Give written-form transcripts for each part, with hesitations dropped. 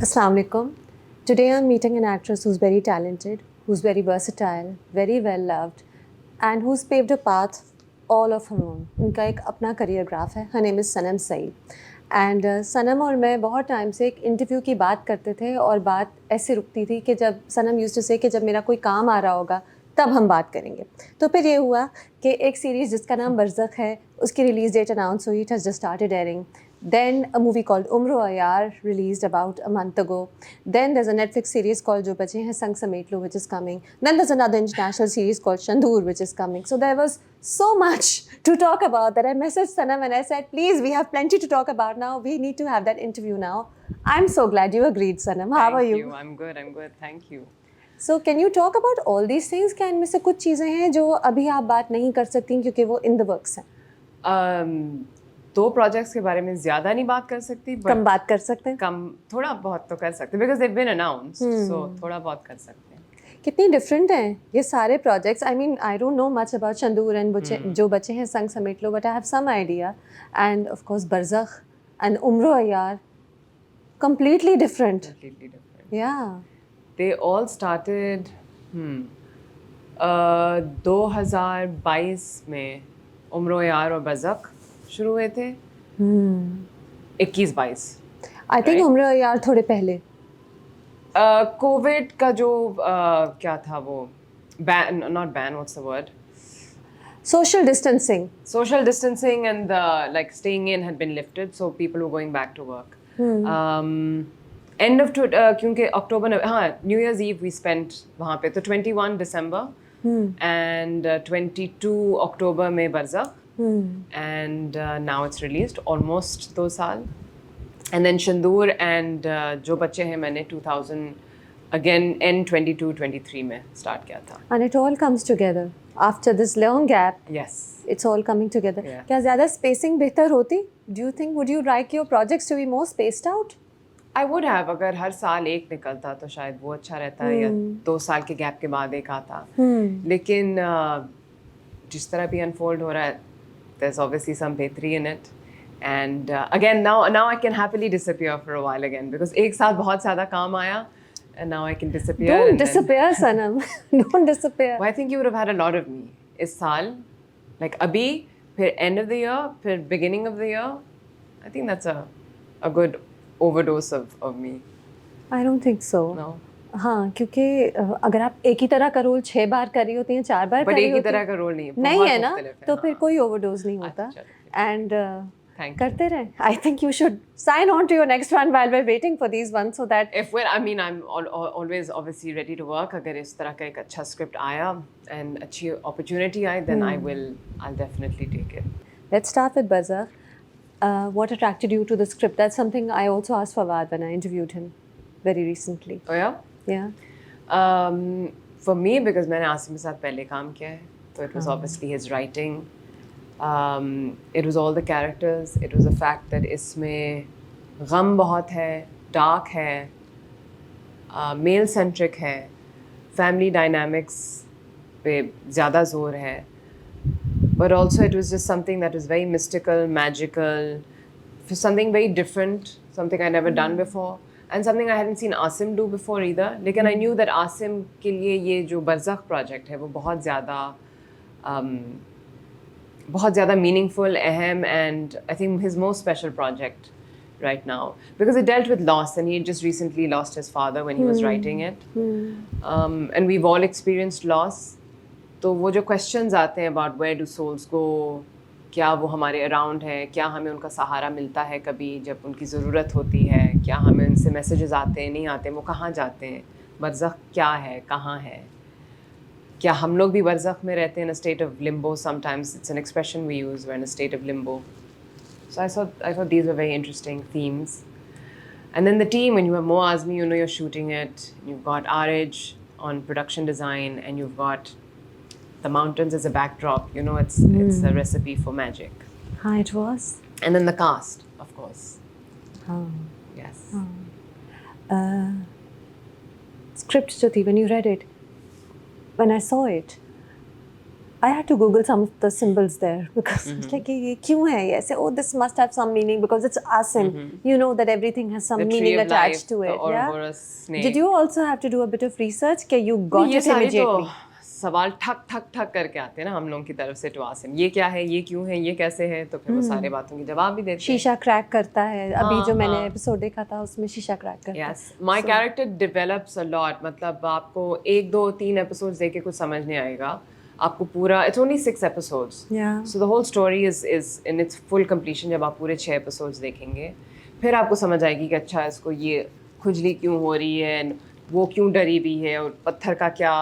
Assalamu alaikum. Today I'm meeting an actress who's very talented, who's very versatile, very well loved, and who's paved a path all of her own. उनका एक अपना career graph है. Her name is Sanam Saeed. And Sanam और मैं बहुत time से एक interview की बात करते थे और बात ऐसे रुकती थी कि जब सनम यूज्ड टू से कि जब मेरा कोई काम आ रहा होगा तब हम बात करेंगे. तो फिर ये हुआ कि एक सीरीज़ जिसका नाम बरज़ख है उसकी रिलीज़ डेट अनाउंस हुई. It has just started airing. Then a movie called Umro Ayar released about a month ago. Then there's a Netflix series called Jo Bache Hain Sang Samet Lo, which is coming. Then there's another international series called Shandur, which is coming. So there was so much to talk about that I messaged Sanam and I said, please, we have plenty to talk about now. We need to have that interview now. I'm so glad you agreed, Sanam. How are you? I'm good. Thank you. So can you talk about all these things? क्या इनमें से कुछ चीज़ें हैं जो अभी आप बात नहीं कर सकती क्योंकि वो in the works हैं? दो प्रोजेक्ट्स के बारे में ज़्यादा नहीं बात कर सकती. कम बात कर सकते हैं. कम थोड़ा बहुत तो कर सकते हैं because they've been announced. So थोड़ा बहुत कर सकते हैं. कितनी डिफरेंट हैं ये सारे projects. I mean I don't know much about Shandur and जो बचे हैं संग समेट लो, but I have some idea. And of course Barzakh and Umro Ayyar completely different. Yeah. They all started 2022 में उम्रो अय्यार और बरज़ख शुरू हुए थे. 21-22. आई थिंक उम्र यार थोड़े पहले. कोविड का जो क्या था वो ban, not ban, what's the word, social distancing and the like staying in had been lifted, so people were going back to work. End of क्योंकि अक्टूबर में, हाँ, New Year's Eve we spent वहाँ पे, तो 21 दिसंबर एंड 22 अक्टूबर में बरज़ख. And now it's released almost 2 साल. And then Shandur and जो बच्चे हैं मैंने 2000 again end 22-23 में start किया था. and it all comes together after this long gap. Yes. It's all coming together. Yeah. क्या ज़्यादा spacing बेहतर होती? Do you think, would you like your projects to be more spaced out? I would have. अगर हर साल एक निकलता तो शायद वो अच्छा रहता है, या 2 साल के गैप के बाद एक आता. लेकिन जिस तरह भी unfold हो रहा है, there's obviously some betri in it. And again, now I can happily disappear for a while again because एक साथ बहुत ज़्यादा काम आया and now I can disappear. Don't disappear, Sanam. Don't disappear. Well, I think you would have had a lot of me इस साल, like अभी, फिर end of the year, फिर beginning of the year. I think that's a good overdose of me. I don't think so. No. हाँ, क्योंकि अगर आप एक ही तरह का रोल 6 बार कर रही होती हैं, 4 बार कर रही होती हैं, एक ही तरह का रोल नहीं है, नहीं है ना, तो फिर कोई ओवरडोज नहीं होता. एंड करते रहें. I think you should sign on to your next one while we're waiting for these ones, so that if we're, I mean, I'm always obviously ready to work. अगर इस तरह का एक अच्छा स्क्रिप्ट आया and अच्छी opportunity I, then I'll definitely take it. Let's start with Barzakh. What attracted you to the script? That's something I also asked Fawad when I interviewed him very recently. Oh yeah? Yeah. For me, because मैंने आसिम के साथ पहले काम किया है, so it was obviously his writing. It was all the characters. It was the fact that इसमें गम बहुत है, dark है, male centric है, family dynamics पे ज़्यादा जोर है. But also it was just something that was very mystical, magical, something very different, something I'd never done before. And something I hadn't seen Asim do before either. लेकिन I knew that Asim के लिए ये जो बरज़ख project है वो बहुत ज़्यादा meaningful, अहम, and I think his most special project right now, because it dealt with loss, and he had just recently lost his father when he was writing it. And we've all experienced loss. तो वो जो questions आते हैं about where do souls go, क्या वो हमारे around है, क्या हमें उनका सहारा मिलता है कभी जब उनकी ज़रूरत होती है, क्या हमें उनसे मैसेजेस आते हैं, नहीं आते, वो कहाँ जाते हैं, बरज़ख क्या है, कहाँ है, क्या हम लोग भी बरज़ख में रहते हैं, in a state of limbo sometimes. It's an expression we use, we're in a state of limbo. So I thought these were very interesting themes. And then the team, when you have Mo Azmi, you know you're shooting it, you've got Arij on production design, and you've got the mountains as a backdrop, you know, it's a recipe for magic. हाँ, it was. And then the cast, of course. हाँ. Yes. Script जो थी, when you read it, when I saw it, I had to Google some of the symbols there because I was like, ये क्यों है ये ऐसे? Oh, this must have some meaning because it's Asim. You know that everything has some The tree meaning of attached life, to the it. Yeah. Ouroboros snake. Did you also have to do a bit of research? कि you got ये it सारे immediately? तो सवाल ठक ठक ठक करके आते हैं ना हम लोगों की तरफ से टू आसिम, ये क्या है, ये क्यों है, ये कैसे है, तो फिर वो सारे बातों की जवाब भी देते हैं. शीशा क्रैक करता है. अभी जो मैंने हाँ. एपिसोड देखा था उसमें शीशा क्रैक करता है. Yes, my character develops a lot. मतलब आपको 1, 2, 3 episodes देख के कुछ समझ नहीं आएगा. आपको पूरा it's only 6 episodes. Yeah. So the whole story is in its full completion जब आप पूरे 6 episodes देखेंगे. फिर आपको समझ आएगी कि अच्छा इसको ये खुजली क्यों हो रही है, and वो क्यों डरी हुई है, और पत्थर का क्या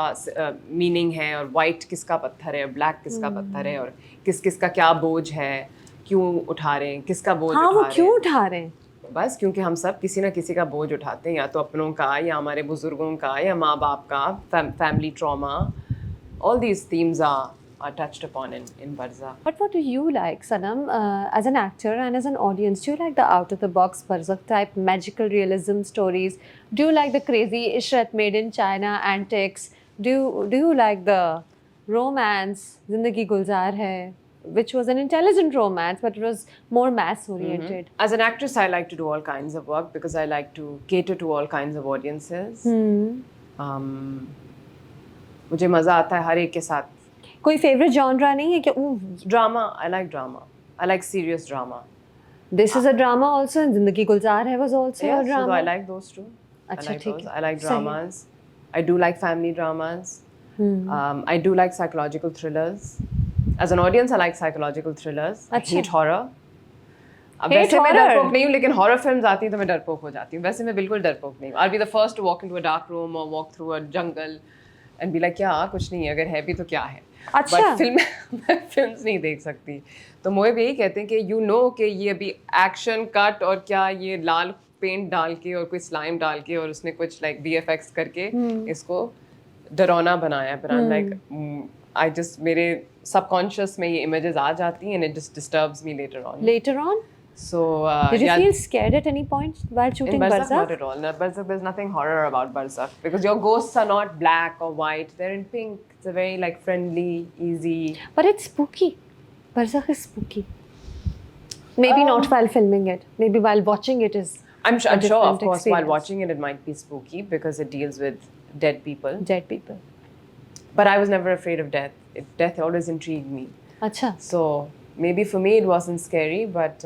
मीनिंग है, और वाइट किसका पत्थर है, और ब्लैक किसका पत्थर है, और किस किस का क्या बोझ है, क्यों उठा रहे हैं, किसका बोझ हाँ, उठा वो रहे क्यों हैं. उठा रहे हैं? बस क्योंकि हम सब किसी ना किसी का बोझ उठाते हैं, या तो अपनों का, या हमारे बुजुर्गों का, या माँ बाप का, family trauma. All these themes are touched upon in Barzakh. But what do you like, Sanam, as an actor and as an audience? Do you like the out-of-the-box Barzakh type magical realism stories? Do you like the crazy Ishrat made in China antics? Do you like the romance, Zindagi Gulzar Hai, which was an intelligent romance, but it was more mass-oriented? As an actress, I like to do all kinds of work because I like to cater to all kinds of audiences. मुझे मज़ा आता है हर एक के साथ. कोई favorite genre नहीं है कि Drama, I like drama. I like serious drama. this is a drama also, and Zindagi Gulzar Hai was also Yeah, a drama. so I like those too. अच्छा, I like ठीक those. है. I like सही. dramas. I do like family dramas. I do like psychological thrillers. As an audience, I like psychological thrillers. I अच्छा. hate horror. अब Hate वैसे मैं horror? डरपोक नहीं हूँ, लेकिन हॉरर फिल्म्स आती हैं तो मैं डरपोक हो जाती हूँ. वैसे मैं बिल्कुल डरपोक नहीं हूँ. I'll be the first to walk into a dark room or walk through a jungle and be like, क्या कुछ नहीं है, अगर है भी तो क्या है. अच्छा. But फिल्म्स नहीं देख सकती. तो मोए भी यही कहते हैं कि you know कि ये अभी एक्शन कट और क्या ये लाल पेंट डाल के और कोई स्लाइम डाल के और उसने कुछ like VFX करके इसको डरावना बनाया है. But I'm like, I just मेरे subconscious में ये images आ जाती हैं and it just disturbs me later on. Later on? So Did you yeah, feel scared at any point while shooting in Barzakh, Barzakh? not at all. No, Barzakh, there's nothing horror about Barzakh because your ghosts are not black or white. They're in pink. It's a very like friendly, easy. But it's spooky. Barzakh is spooky. Maybe not while filming it. Maybe while watching it is. I'm sure, of different course, while experience. watching it might be spooky because it deals with dead people. Dead people. But I was never afraid of death. Death always intrigued me. अच्छा. So maybe for me it wasn't scary, but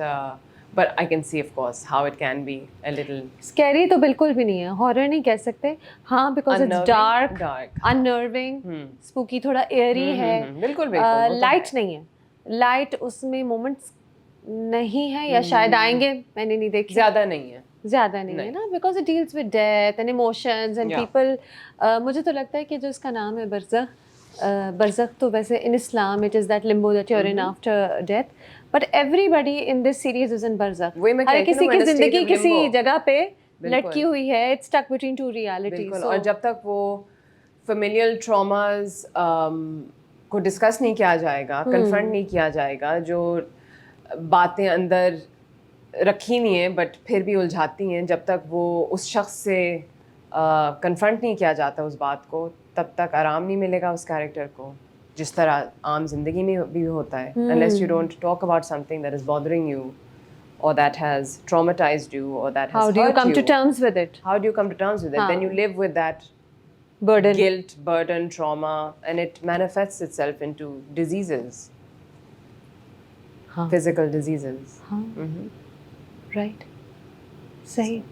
I can see, of course, how it can be a little Scary तो बिल्कुल भी नहीं है. Horror नहीं कह सकते. हाँ, because it's Unnerving, dark, unnerving, spooky, थोड़ा airy है. बिल्कुल बिल्कुल. वो तो Light नहीं है. Light उसमें moments नहीं है या शायद आएंगे. मैंने नहीं देखी. ज़्यादा नहीं है. ज़्यादा नहीं है ना, because it deals with death and emotions and Yeah. people. मुझे तो लगता है कि जो इसका नाम है बरज़ख तो वैसे in Islam it is that limbo that you're in after death, but everybody in this series is in बरज़ख. वही मैं हर कहती हूँ किसी ना, की we're in a state ज़िंदगी of किसी limbo. जगह पे बिल्कुल. लटकी हुई है. It's stuck between two realities. बिल्कुल. So, और जब तक वो familial traumas को डिस्कस नहीं किया जाएगा, कन्फ्रंट नहीं किया जाएगा, जो बातें अंदर रखी नहीं है बट फिर भी उलझाती हैं, जब तक वो उस शख्स से कन्फ्रंट नहीं किया जाता उस बात को, तब तक आराम नहीं मिलेगा उस कैरेक्टर को, जिस तरह आम जिंदगी में भी होता है. Unless you don't talk about something that is bothering you or that has traumatized you or that has how do you hurt come to terms with it? How do you come to terms with it? Then you live with that Burden. guilt, burden, trauma, and it manifests itself into diseases, physical diseases. Right. सही.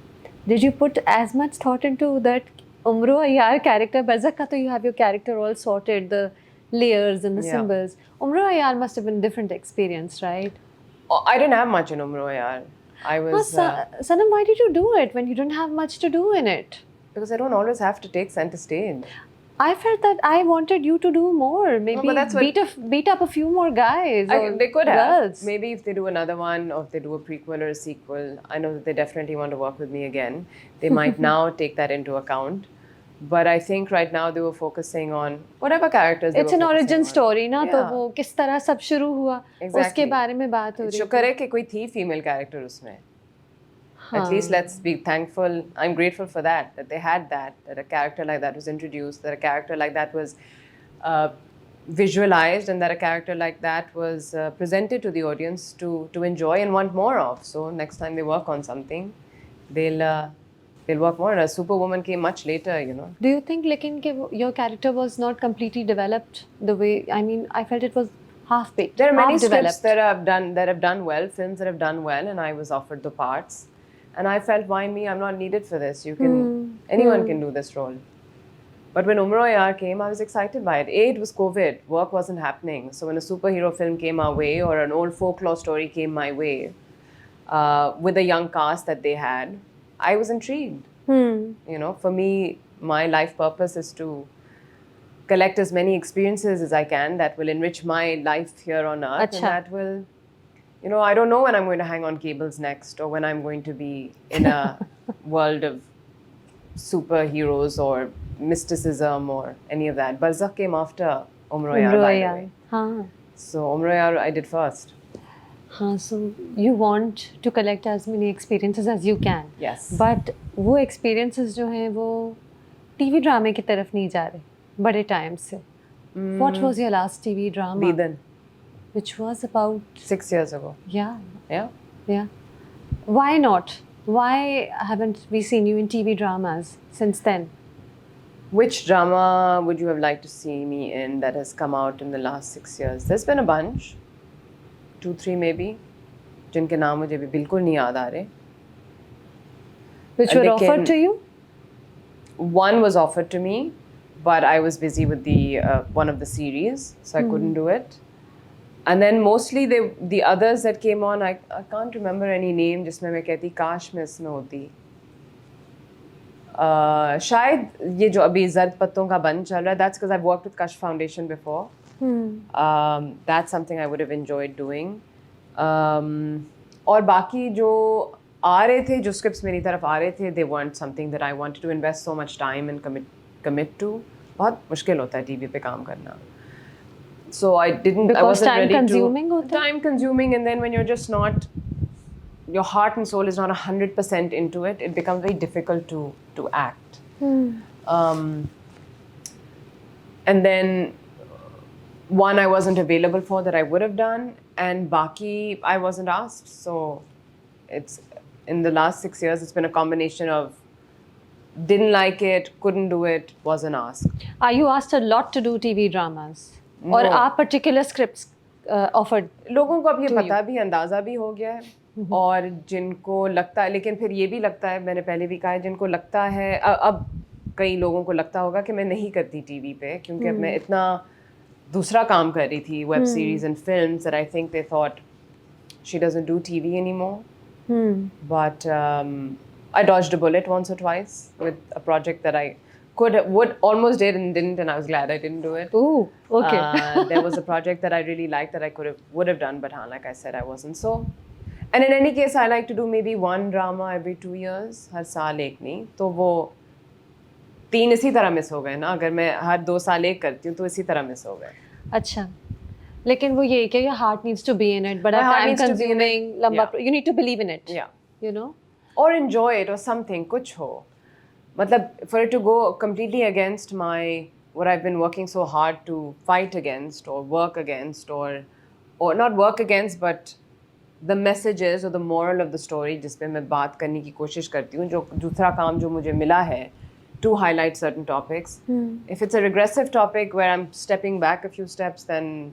Did you put as much thought into that Umro Ayar character? Barzakh ka to you have your character all sorted, the layers and the Yeah. symbols. Umro Ayar must have been a different experience, right? Oh, I didn't have much in Umro Yaar. I was Sanam, why did you do it when you didn't have much to do in it? because I don't always have to take center stage. I felt that I wanted you to do more. Maybe but that's what- beat up a few more guys. Or They could have. girls. Maybe if they do another one or if they do a prequel or a sequel, I know that they definitely want to work with me again. They might now take that into account. But I think right now they were focusing on whatever characters they It's were an origin focusing on. story, ना तो Yeah. वो किस तरह सब शुरू हुआ Exactly. उसके बारे में बात हो रही शुक्र है कि कोई थी फीमेल कैरेक्टर उसमें. At least let's be thankful. I'm grateful for that they had that a character like that was introduced, that a character like that was visualized and that a character like that was presented to the audience to enjoy and want more of. So next time they work on something, they'll work more. And Superwoman came much later, you know. Do you think लेकिन कि your character was not completely developed the way, I mean, I felt it was half baked. There are many half scripts developed. that have done well, films that have done well, and I was offered the parts, and I felt, why me? I'm not needed for this. Anyone can do this role. But when Umro Yaar came, I was excited by it. It was COVID, work wasn't happening. So when a superhero film came our way or an old folklore story came my way, with a young cast that they had, I was intrigued. You know, for me, my life purpose is to collect as many experiences as I can that will enrich my life here on earth. Acha. And that will, you know, I don't know when I'm going to hang on cables next or when I'm going to be in a world of superheroes or mysticism or any of that. Barzakh came after Umro Yaar, by the way. हाँ. So Umro Yaar I did first. हाँ, so you want to collect as many experiences as you can. Yes. But वो experiences जो हैं वो TV ड्रामे की तरफ नहीं जा रहे बड़े टाइम से. What was your last TV drama? Deedan, Which was about 6 years ago. yeah. Yeah. Why not? Why haven't we seen you in TV dramas since then? Which drama would you have liked to see me in that has come out in the last 6 years? There's been a bunch, 2-3 maybe, जिनके नाम मुझे भी बिल्कुल नहीं याद आ रहे. Which were लेकिन- offered to you? One was offered to me, but I was busy with the one of the series, so I couldn't do it. And then mostly the others that came on, I can't remember any name जिसमें मैं कहती काश मैं इसमें होती. शायद ये जो अभी जर्द पत्तों का बंद चल रहा है, that's because I've worked with Kash Foundation before. That's something I would have enjoyed doing. और बाकी जो आ रहे थे, जो scripts मेरी तरफ आ रहे थे, they weren't something that I wanted to invest so much time and commit to. बहुत मुश्किल होता है TV पे काम करना. So I Because wasn't time ready consuming to. होता है? Time consuming, and then when you're just not, your heart and soul is not 100% into it, it becomes very difficult to act. And then one I wasn't available for that I would have done, and Baki I wasn't asked. So it's in the last 6 years, it's been a combination of didn't like it, couldn't do it, wasn't asked. Are you asked a lot to do TV dramas? Or No. are particular scripts offered? लोगों को अब ये To पता भी अंदाज़ा भी हो गया है और जिनको लगता है, लेकिन फिर ये भी लगता है, मैंने पहले भी कहा है, जिनको लगता है अब कई लोगों को लगता होगा कि मैं नहीं करती टीवी पे क्योंकि अब मैं इतना दूसरा काम कर रही थी, web series and films, that I think they thought she doesn't do TV anymore. But I dodged a bullet once or twice with a project that I would almost did and didn't, and I was glad I didn't do it. Ooh, okay. There was a project that I really liked that I would have done, but like I said, I wasn't. So, and in any case, I like to do maybe one drama every 2 years. हर साल एक नहीं, तो वो 3 इसी तरह miss हो गए ना. अगर मैं हर 2 साल एक करती हूँ तो इसी तरह मिस हो गए. अच्छा. लेकिन वो ये कि your heart needs to be in it, but My heart time needs to be in it. consuming, लंबा, Yeah. you need to believe in it. Yeah. You know? Or enjoy it or something, कुछ हो. मतलब for it to go completely against what I've been working so hard to fight against or work against or not work against, but the messages or the moral of the story जिस पे मैं बात करने की कोशिश करती हूँ, जो दूसरा काम जो मुझे मिला है to highlight certain topics. If it's a regressive topic where I'm stepping back a few steps, then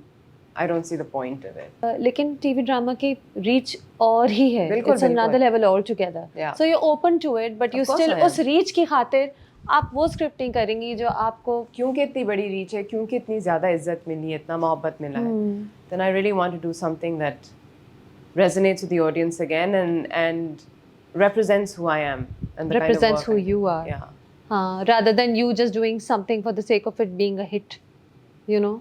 I don't see the point of it. लेकिन टीवी ड्रामा की रीच और ही है. बिल्कुल, It's another बिल्कुल. level altogether. Yeah. So you're open to it, but you Of course still I am. उस reach की खातिर आप वो स्क्रिप्ट नहीं करेंगी जो आपको क्योंकि इतनी बड़ी रीच है, क्योंकि इतनी ज़्यादा इज्जत मिली है, इतना मोहब्बत मिला है, then I really want to do something that resonates with the audience again and represents who I am and the represents kind of who work you are. Yeah. Rather than you just doing something for the sake of it being a hit. You know?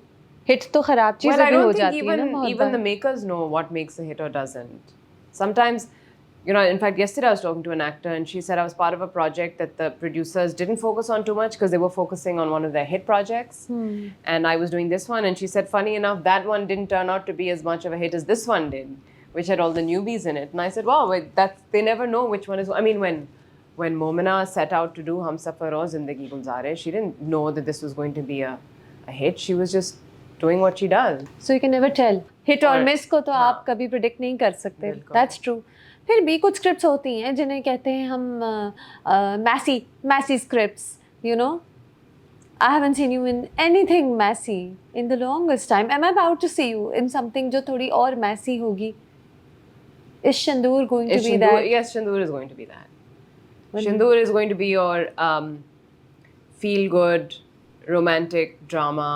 Hit तो खराब चीज़ Well, I भी हो don't think जाती है ना बहुत even the bar. makers know what makes a hit or doesn't. Sometimes, you know, in fact, yesterday I was talking to an actor and she said I was part of a project that the producers didn't focus on too much because they were focusing on one of their hit projects. And I was doing this one, and she said, funny enough, that one didn't turn out to be as much of a hit as this one did, which had all the newbies in it. And I said, wow, wait, they never know which one is. I mean, when Momina set out to do Hum Safar Aur Zindagi Gulzare, she didn't know that this was going to be a hit. She was just doing what she does. So you can never tell hit or or- miss को तो हाँ। आप कभी predict नहीं कर सकते. बिल्कुल। That's true. फिर भी कुछ स्क्रिप्ट्स होती हैं जिन्हें कहते हैं हम messy scripts, you know. I haven't seen you in anything messy in the longest time. Am I about to see you in something जो थोड़ी और messy होगी? Is Shandur going to Is be Shandur- that? Yes, Shandur is going to be that. When- Shandur is going to be your feel-good romantic drama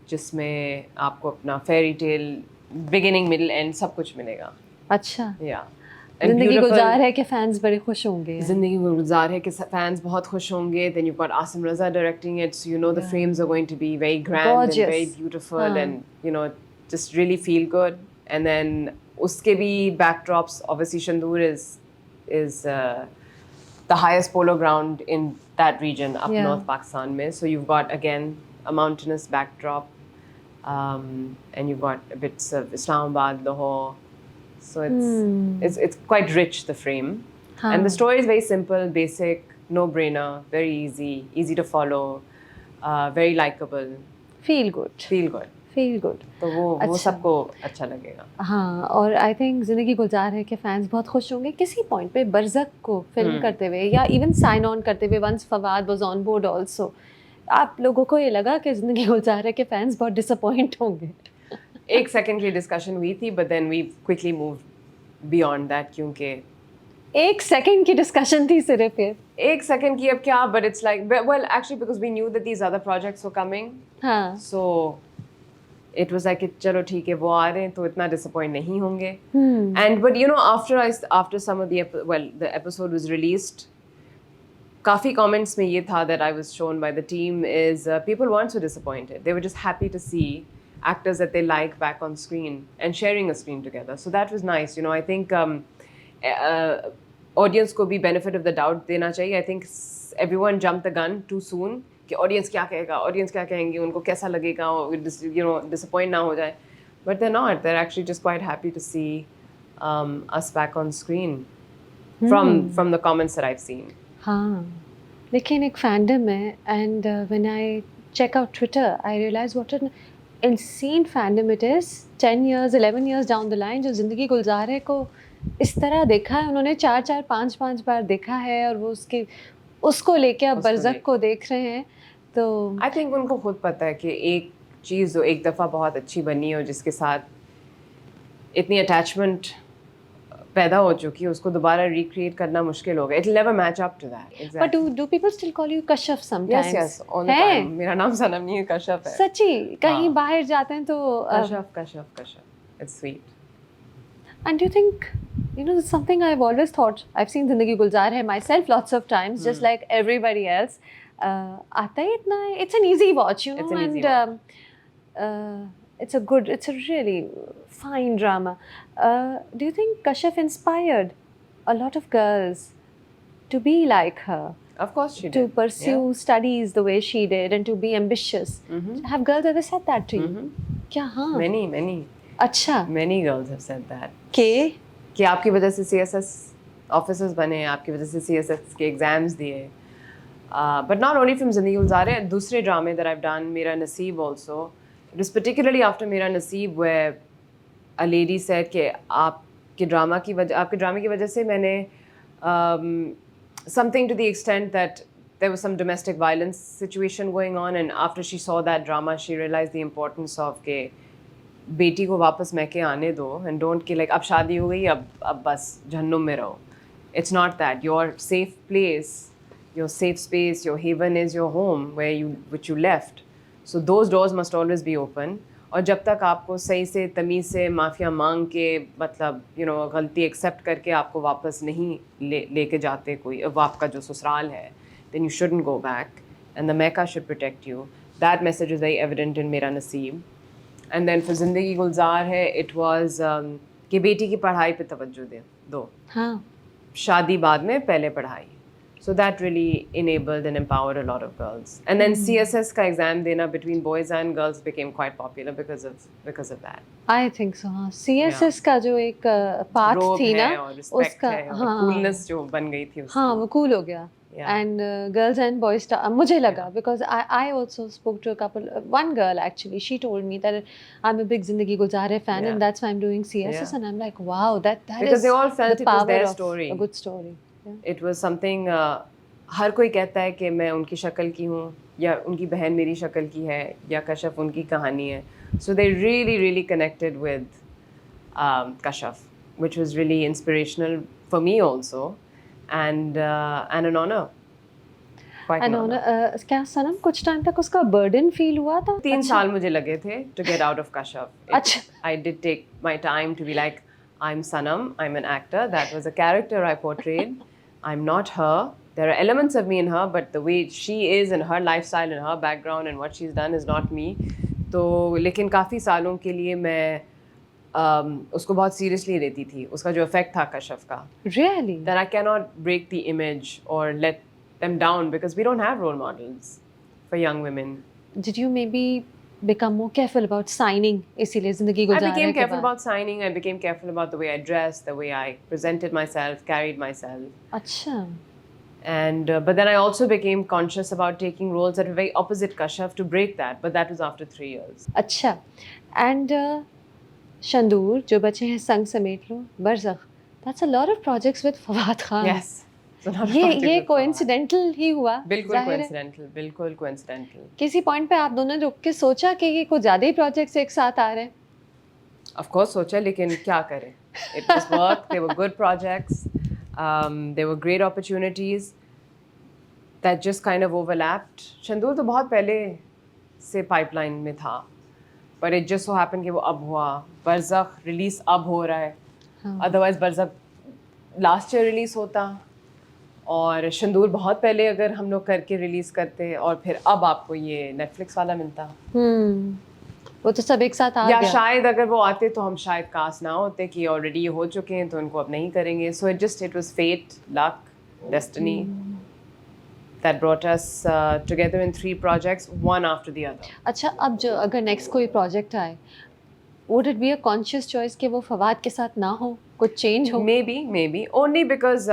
जिसमें आपको अपना fairy tale beginning, middle, end सब कुछ मिलेगा. अच्छा. Yeah. And जिंदगी beautiful- गुजार है कि फैंस बड़े खुश होंगे. जिंदगी गुजार है कि फैंस बहुत खुश होंगे. Then you've got Asim Raza directing it, so you know the frames are going to be very grand Gorgeous. and very beautiful हाँ. and you know just really feel good. And then उसके भी backdrops, obviously Shandur is the highest polo ground in that region up Yeah. North Pakistan में. So you've got again a mountainous backdrop, and you've got bits of Islamabad, Lahore. So it's quite rich, the frame. हाँ. And the story is very simple, basic, no-brainer, very easy to follow, very likable, Feel good. feel good. Feel good. तो वो अच्छा. सबको अच्छा लगेगा. हाँ, और I think ज़िंदगी गुलजार है कि फैंस बहुत खुश होंगे किसी पॉइंट पे बरज़क को फिल्म करते हुए या इवन साइन ऑन करते हुए. Once Fawad was on board also, आप लोगों को ये लगा कि ज़िंदगी गुलजार है के फैंस बहुत डिसअपॉइंट होंगे? एक सेकंड की डिस्कशन हुई थी, but then we quickly moved beyond that क्योंकि एक सेकंड की डिस्कशन थी सिर्फ ये. एक सेकंड की अब क्या, but it's like, well actually because we knew that these other projects were coming, हाँ. so it was like चलो ठीक है वो आ रहे हैं तो इतना disappoint नहीं होंगे. And but you know after some of the episode was released, काफी comments में ये था that I was shown by the team is people weren't so disappointed. They were just happy to see actors that they like back on screen and sharing a screen together. So that was nice. You know, I think audience को भी benefit of the doubt देना चाहिए. I think everyone jumped the gun too soon कि audience क्या कहेगा, audience क्या कहेंगे, उनको कैसा लगेगा, you know, disappoint ना हो जाए. But they're not. They're actually just quite happy to see us back on screen from the comments that I've seen. हाँ, लेकिन एक फैंडम है and when I check out Twitter, I realize what an insane fandom it is. 10 years, 11 years down the line, जो ज़िंदगी गुलजार है को इस तरह देखा है उन्होंने 4-4, 5-5 बार देखा है और वो उसको लेके अब बरज़क को देख रहे हैं. तो I think उनको खुद पता है कि एक चीज़ जो एक दफ़ा बहुत अच्छी बनी और जिसके साथ इतनी attachment पैदा हो चुकी है उसको दोबारा recreate करना मुश्किल होगा. It'll never match up to that. Exactly. But do people still call you Kashyap sometimes? Yes, all the है? time. मेरा नाम सनम नहीं है, कश्यप है. सच्ची कहीं हाँ. बाहर जाते हैं तो Kashyap. It's sweet. and do you think, you know, something I've always thought, I've seen Zindagi Gulzar Hai myself lots of times, just like everybody else. आता है इतना, it's an easy watch, you know, It's an easy and it's a really fine drama. Do you think Kashyap inspired a lot of girls to be like her, Of course she to did. pursue studies the way she did and to be ambitious? Have girls ever said that to you? क्या हाँ? Many अच्छा. many girls have said that. कि आपकी वजह से CSS officers बने, आपकी वजह से CSS के exams दिए. But not only from Zindagi Gulzar Hai, दूसरे ड्रामे that I've done, Mera Naseeb also. It was particularly after Mera Naseeb where a lady said कि आपके ड्रामे की वजह से मैंने something to the extent that there was some domestic violence situation going on, and after she saw that drama she realized the importance of के बेटी को वापस मैके आने दो and don't कि like अब शादी हो गई अब बस जहन्नुम में रहो. It's not that. Your safe place, your safe space, your haven is your home which you left. So those doors must always be open. और जब तक आपको सही से तमीज़ से माफ़िया मांग के मतलब गलती एक्सेप्ट करके आपको वापस नहीं लेके जाते कोई अब आपका जो ससुराल है, then you shouldn't go back and the Mecca should protect you. That message is very evident in Mera Naseeb. And then for Zindagi Gulzar Hai, it was कि बेटी की पढ़ाई पे तवज्जो दो. हाँ. शादी बाद में पहले पढ़ाई. So that really enabled and empowered a lot of girls. And then CSS का exam देना between boys and girls became quite popular because of that. I think so. हाँ. CSS का जो एक path Robe थी ना, है और respect उसका है और हाँ coolness जो बन गई थी उसकी. हाँ वो cool हो गया. Yeah. And girls and boys मुझे लगा because I also spoke to a couple, one girl actually, she told me that I'm a big Zindagi Gulzar fan Yeah. and that's why I'm doing CSS, Yeah. and I'm like, wow, that Because is they all felt the it was power their of story. a good story. Yeah. It was something हर कोई कहता है कि मैं उनकी शक्ल की हूँ या उनकी बहन मेरी शक्ल की है या कशफ उनकी कहानी है. So they really connected with Kashaf, which was really inspirational for me also, and an honor. Quite an And honor. क्या सनम कुछ टाइम तक उसका burden feel हुआ था? 3 साल मुझे लगे थे to get out of Kashaf. अच्छा. I did take my time to be like, I'm Sanam, I'm an actor. That was a character I portrayed. I'm not her. There are elements of me in her, but the way she is and her lifestyle and her background and what she's done is not me. तो लेकिन काफ़ी सालों के लिए मैं उसको बहुत seriously लेती थी. उसका जो effect था कशफ का. Really? That I cannot break the image or let them down because we don't have role models for young women. Did you maybe become more careful about signing इसीलिए जिंदगी I गुजारने became के careful बाद? about signing. I became careful about the way I dressed, the way I presented myself, carried myself. अच्छा. And but then I also became conscious about taking roles that were very opposite Kashaf to break that. But that was after 3 years. अच्छा. And Shandur जो बचे हैं संग समेट लो बरज़ख, that's a lot of projects with Fawad Khan. Yes. So not a ये project with Fawad. coincidental ही हुआ. बिल्कुल जाहिर है. coincidental, बिल्कुल coincidental. किसी पॉइंट पे आप दोनों ने रुक के सोचा कि ये कुछ ज़्यादा ही प्रोजेक्ट्स एक साथ आ रहे हैं? Of course, सोचा लेकिन क्या करें? It was work. They were good projects. There were great opportunities that just kind of overlapped. Shandur तो बहुत पहले से pipeline में था, but it just so happened कि वो अब हुआ. बरज़ख release अब हो रहा है. Otherwise बरज़ख last year release होता. और शंदूर बहुत पहले अगर हम लोग करके रिलीज करते और फिर अब आपको ये नेटफ्लिक्स वाला मिलता. वो तो सब एक साथ आ या गया. शायद अगर वो आते तो हम शायद कास्ट ना होते कि ऑलरेडी ये हो चुके हैं तो उनको अब नहीं करेंगे. So it was fate, luck, destiny that brought us together in 3 projects, one after the other. अच्छा, अब जो अगर नेक्स्ट कोई प्रोजेक्ट आए, would it be a conscious choice कि वो फवाद के साथ ना हो, कुछ चेंज हो? Maybe only because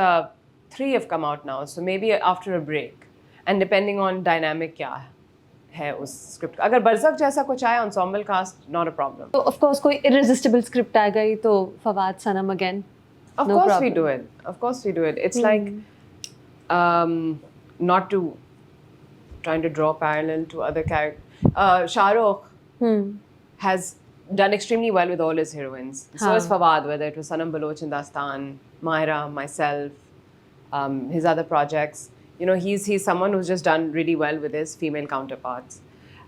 3 have come out now, so maybe after a break and depending on dynamic क्या है उस स्क्रिप्ट. अगर बरज़ख जैसा कुछ आया ensemble cast, not a problem. तो ऑफ कोर्स कोई irresistible स्क्रिप्ट आ गई तो फवाद सनम again. Of No course problem. we do it. Of course we do it. It's like not to trying to draw parallel to other characters. Shah Rukh has done extremely well with all his heroines. So has Fawad, whether it was Sanam Baloch in Dastan, Myra, myself, his other projects. You know, he's someone who's just done really well with his female counterparts.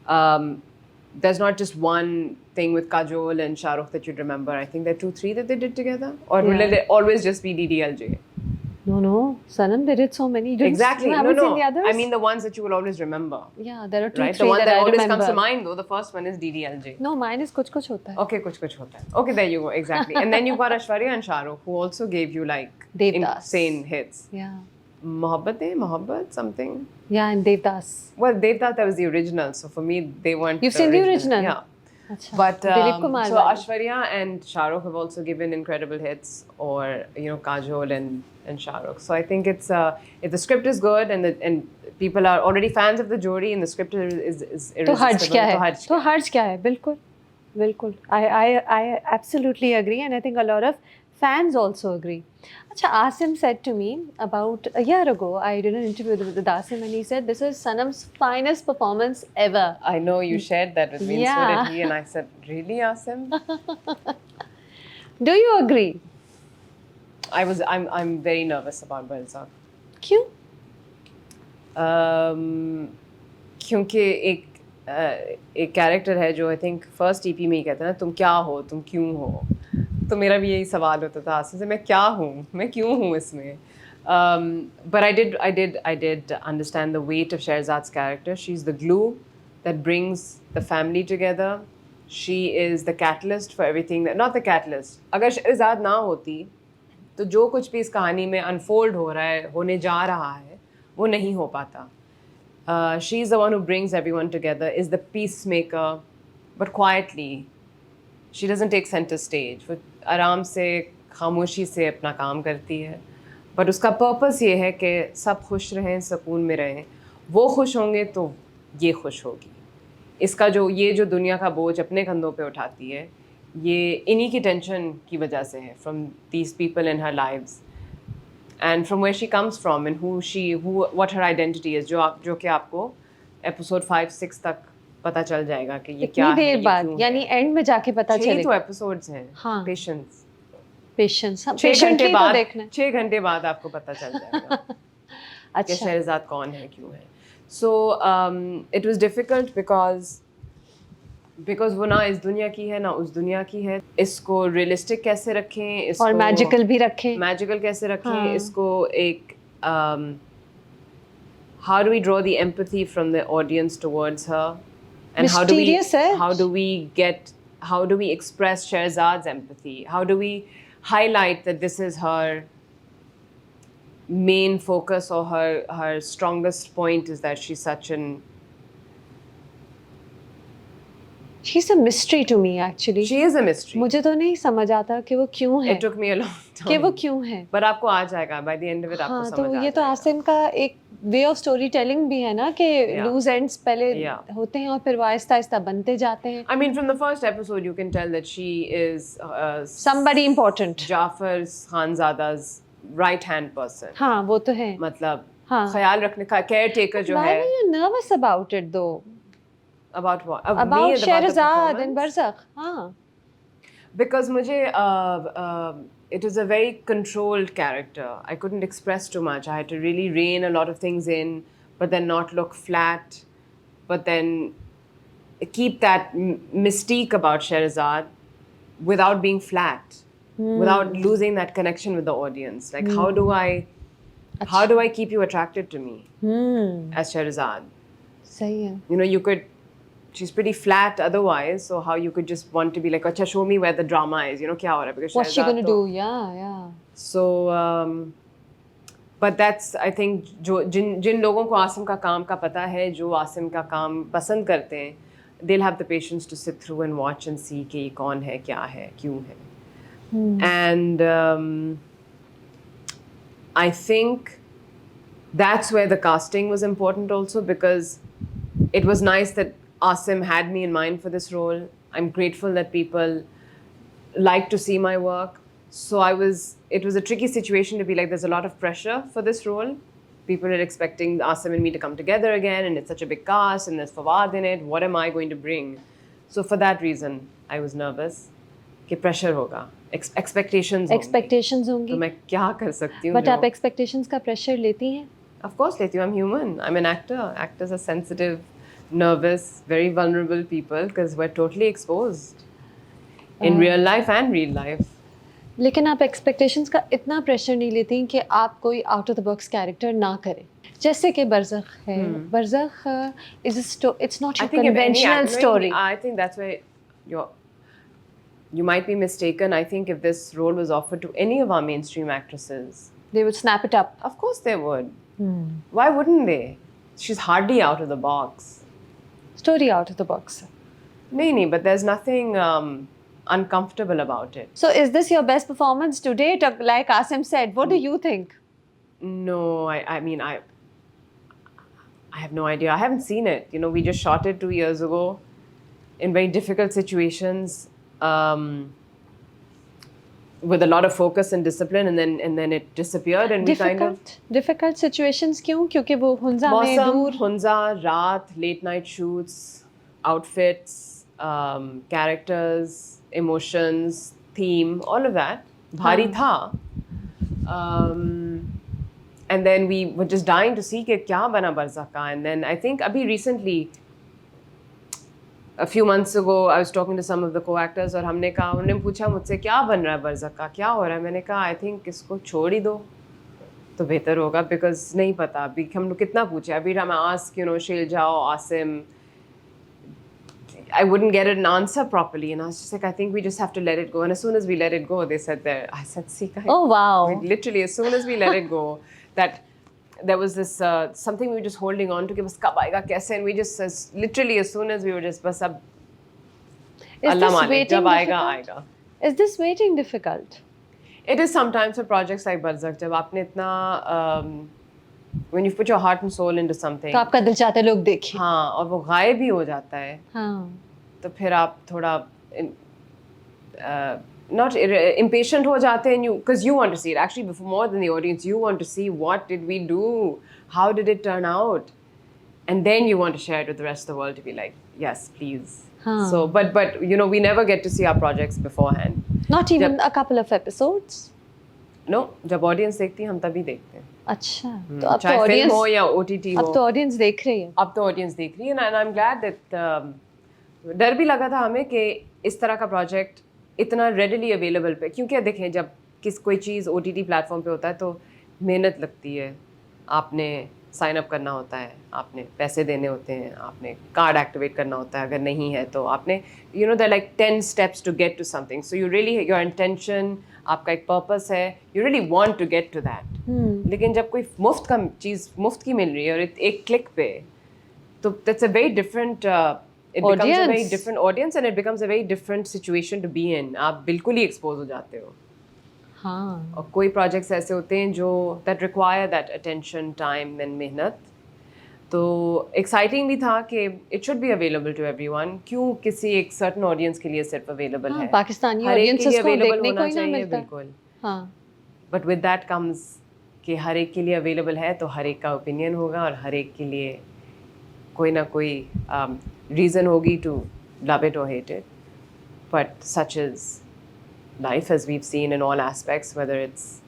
There's not just one thing with Kajol and Shah Rukh that you'd remember. I think there are 2-3 that they did together. Or will it always just be DDLJ? No, Sanam they did so many. Exactly. You haven't No. seen the others? I mean the ones that you will always remember. Yeah, there are 2-3 Right? The one that that I always remember. comes to mind though, the first one is DDLJ. No, mine is कुछ होता है. Okay, कुछ होता है. Okay, there you go. Exactly. And then you've got Aishwarya and Shah Rukh, who also gave you like Devdas. insane hits. Yeah. Mohabbat, something. Yeah, and Devdas. Well, Devdas, that was the original. So for me, they weren't. You've seen the original? Yeah. Achha. But Dilip Kumar so wali. Aishwarya and Shah Rukh have also given incredible hits, or Kajol and Shah Rukh. So I think it's if the script is good and people are already fans of the Jodi and the script is irresistible. तो हर्ज क्या है? हर्ज तो हर्ज क्या है? बिल्कुल. I absolutely agree, and I think a lot of fans also agree. Acha, Asim said to me about a year ago, I did an interview with Asim and he said, this is Sanam's finest performance ever. I know you shared that with me, and so Yeah. did he, and I said, really, Asim? Do you agree? I'm very nervous about Balzac. क्यों? क्योंकि एक character है जो I think first EP में ही कहता है ना, तुम क्या हो, तुम क्यों हो. तो मेरा भी यही सवाल होता था आसिफ से, मैं क्या हूँ, मैं क्यों हूँ इसमें. But I did understand the weight of Sherzad's character. She's the glue that brings the family together. She is the catalyst for everything. Not the catalyst. अगर शेरज़ाद ना होती तो जो कुछ भी इस कहानी में अनफोल्ड हो रहा है, होने जा रहा है, वो नहीं हो पाता. She's the one who brings everyone together, is the peacemaker, but quietly. She doesn't take center stage. वो आराम से, खामोशी से अपना काम करती है. बट उसका पर्पस ये है कि सब खुश रहें, सुकून में रहें। वो खुश होंगे तो ये खुश होगी। इसका जो दुनिया का बोझ अपने कंधों पे उठाती है, ये इन्हीं की टेंशन की वजह से है, from these people in her lives and from where she comes from and what her identity is, जो कि आपको एपिसोड 5-6 तक पता चल जाएगा कि ये क्या इतनी है, देर ये बाद क्यों यानी है। एंड में जाके पता 6 चलेगा। तो एपिसोड्स हैं। हाँ। पेशेंस। पेशेंस, 6 घंटे पेशेंटली तो बाद देखना है। 6 घंटे बाद आपको पता चल जाएगा कि अच्छा, शहरजाद कौन है, क्यों है। सो इट वाज डिफिकल्ट बिकॉज वो ना इस दुनिया की है ना उस दुनिया की है। इसको रियलिस्टिक कैसे रखें, इसको और मैजिकल भी रखें। मैजिकल कैसे रखें, हाँ। इसको एक how do we draw the empathy from the audience towards her, and Mysterious है। how do we express Shehzad's empathy, how do we highlight that this is her main focus, or her strongest point is that she's such an She's a mystery to me actually. she is a mystery. मुझे तो नहीं समझ आता कि वो क्यों है, It took me a long time कि वो क्यों है। but आपको आ जाएगा, by the end of it आपको हाँ, समझ तो आ ये तो जाएगा। आसिम का एक वे ऑफ स्टोरी टेलिंग भी है ना कि Yeah. लूज एंड्स पहले Yeah. होते हैं और फिर वो आहिस्ता आहिस्ता बनते जाते हैं। I mean, from the first episode, you can tell that she is Somebody important. Jafar Khanzada's right-hand person. हाँ, वो तो है। मतलब हाँ। ख्याल रखने का caretaker जो Why है। were you nervous about it though? About what? About me, Shehrazad and performance? Barzakh. हाँ। Because मुझे it was a very controlled character. I couldn't express too much. I had to really rein a lot of things in, but then not look flat, but then keep that mystique about Shehrazad without being flat, without losing that connection with the audience. Like how do I keep you attracted to me as Shehrazad? सही है। You know, she's pretty flat otherwise, so how you could just want to be like, acha, show me where the drama is, you know, kya ho raha hai, because What's she Shehzad gonna to- do? Yeah. So but that's, I think, जिन लोगों को आसिम का काम का पता है, जो आसिम का काम पसंद करते हैं, they'll have the patience to sit through and watch and see कि कौन है, क्या है, क्यों है। And I think that's where the casting was important also, because it was nice that Asim had me in mind for this role. I'm grateful that people like to see my work. So it was a tricky situation to be like, there's a lot of pressure for this role. People are expecting Asim and me to come together again, and it's such a big cast, and there's Fawad in it. What am I going to bring? So for that reason, I was nervous. कि pressure होगा, expectations होंगी। Expectations तो होंगी। मैं क्या कर सकती हूँ? But आप expectations का pressure लेती हैं? Of course लेती हूँ. I'm human. I'm an actor. Actors are sensitive, nervous, very vulnerable people because we're totally exposed in real life and real life. लेकिन आप expectations का इतना pressure नहीं लेती कि आप कोई out of the box character ना करें। जैसे कि बरज़ख है। बरज़ख is it's not your conventional story. I think that's where you might be mistaken. I think if this role was offered to any of our mainstream actresses, They would snap it up. of course they would. Why wouldn't they? She's hardly out of the box. Story out of the box. No, but there's nothing uncomfortable about it. So is this your best performance to date? Like Asim said, what do you think? No, I mean, I have no idea. I haven't seen it. You know, we just shot it 2 years ago in very difficult situations, with a lot of focus and discipline, and then it disappeared, and we kind of difficult situations क्यों? क्योंकि वो हुंजा में मौसम, दूर हुंजा, रात, late night shoots, outfits, characters, emotions, theme, all of that. भारी था. And then we were just dying to see कि क्या बना बरज़ख का. And then I think अभी recently, a few months ago, I was talking to some of the co-actors और उन्होंने पूछा मुझसे क्या बन रहा है बरज़ख का, क्या हो रहा है. मैंने कहा I think इसको छोड़ ही दो तो बेहतर होगा, because नहीं पता अभी हम लोग कितना पूछे. अभी हम ask, you know, Shailja or Asim, I wouldn't get an answer properly, and I was just like, I think we just have to let it go. And as soon as we let it go, they said there. I said, see, guys. Oh wow. Literally, as soon as we let it go, that there was this something we were just holding on to. कि बस कब आएगा कैसे? And we just literally as soon as we were just बस अब Is Allah this माने waiting जब आएगा difficult? आएगा. Is this waiting difficult? It is sometimes for projects like Barzakh, जब आपने इतना when you put your heart and soul into something, तो आपका दिल चाहता है लोग देखें. हाँ, और वो गायब ही हो जाता है, हाँ. तो फिर आप थोड़ा not impatient हो जाते हैं, you because you want to see it. Actually, before more than the audience, you want to see what did we do, how did it turn out, and then you want to share it with the rest of the world to be like, yes, please. Huh. So, but you know, we never get to see our projects beforehand. Not even a couple of episodes. No, जब audience देखती है हम तभी देखते हैं. अच्छा. तो अब तो चाहे फिल्म audience हो या OTT हो. अब तो audience देख रही है. अब तो audience देख रही है, and I'm glad that डर भी लगा था हमें कि इस तरह का प्रोजेक्ट इतना readily available पे, क्योंकि देखें जब कोई चीज़ OTT प्लेटफॉर्म पे होता है तो मेहनत लगती है, आपने साइन अप करना होता है, आपने पैसे देने होते हैं, आपने कार्ड एक्टिवेट करना होता है, अगर नहीं है तो आपने you know there like 10 steps to get to something, so you really your intention, आपका एक पर्पस है, you really want to get to that. लेकिन जब कोई मुफ्त का चीज़ मुफ्त की मिल रही है और एक क्लिक पे, तो that's a very different it becomes a very different audience and it becomes a very different situation to be in. आप बिल्कुल ही एक्सपोज हो जाते हो. हाँ. और कोई प्रोजेक्ट्स ऐसे होते हैं जो that require that attention, time and मेहनत. तो एक्साइटिंग भी था कि it should be available to everyone. क्यों किसी एक certain audience के लिए सिर्फ available है? पाकिस्तानी हर एक के audiences लिए को available देखने होना को ही ना चाहिए, मिलता. बिल्कुल. हाँ. But with that comes कि हर एक के लिए available है तो हर एक का opinion होगा और हर एक के लिए कोई ना कोई reason होगी to love it or hate it. But such is life, as we've seen in all aspects, whether it's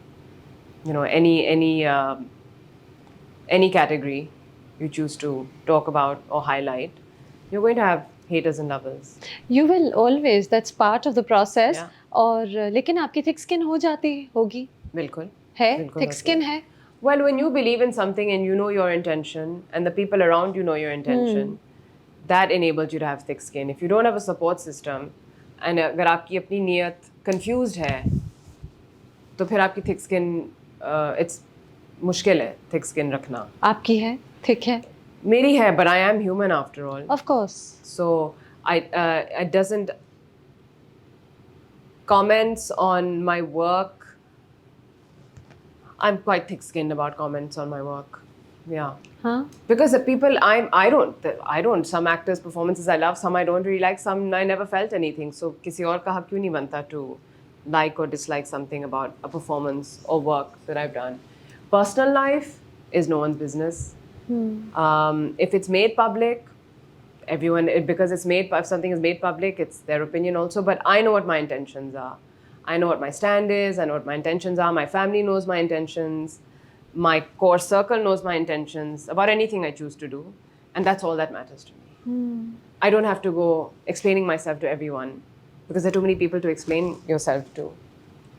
you know any category you choose to talk about or highlight, you're going to have haters and lovers. You will always, that's part of the process. Yeah. और लेकिन आपकी thick skin हो जाती होगी. बिल्कुल. है. बिल्कुल Thick होती skin है. है. Well, when you believe in something and you know your intention and the people around you know your intention, that enables you to have thick skin. If you don't have a support system and अगर आपकी अपनी नीयत confused है, तो फिर आपकी thick skin it's मुश्किल है thick skin रखना. आपकी है, thick है. मेरी है, but I am human after all. Of course. So I doesn't comments on my work. I'm quite thick-skinned about comments on my work. Yeah. Huh? Because the people I don't. Some actors' performances I love, some I don't really like, some I never felt anything. So किसी और का हक क्यों नहीं बनता to like or dislike something about a performance or work that I've done. Personal life is no one's business. If it's made public, because if something is made public, it's their opinion also. But I know what my intentions are. I know what my stand is. I know what my intentions are. My family knows my intentions. My core circle knows my intentions about anything I choose to do. And that's all that matters to me. I don't have to go explaining myself to everyone because there are too many people to explain yourself to.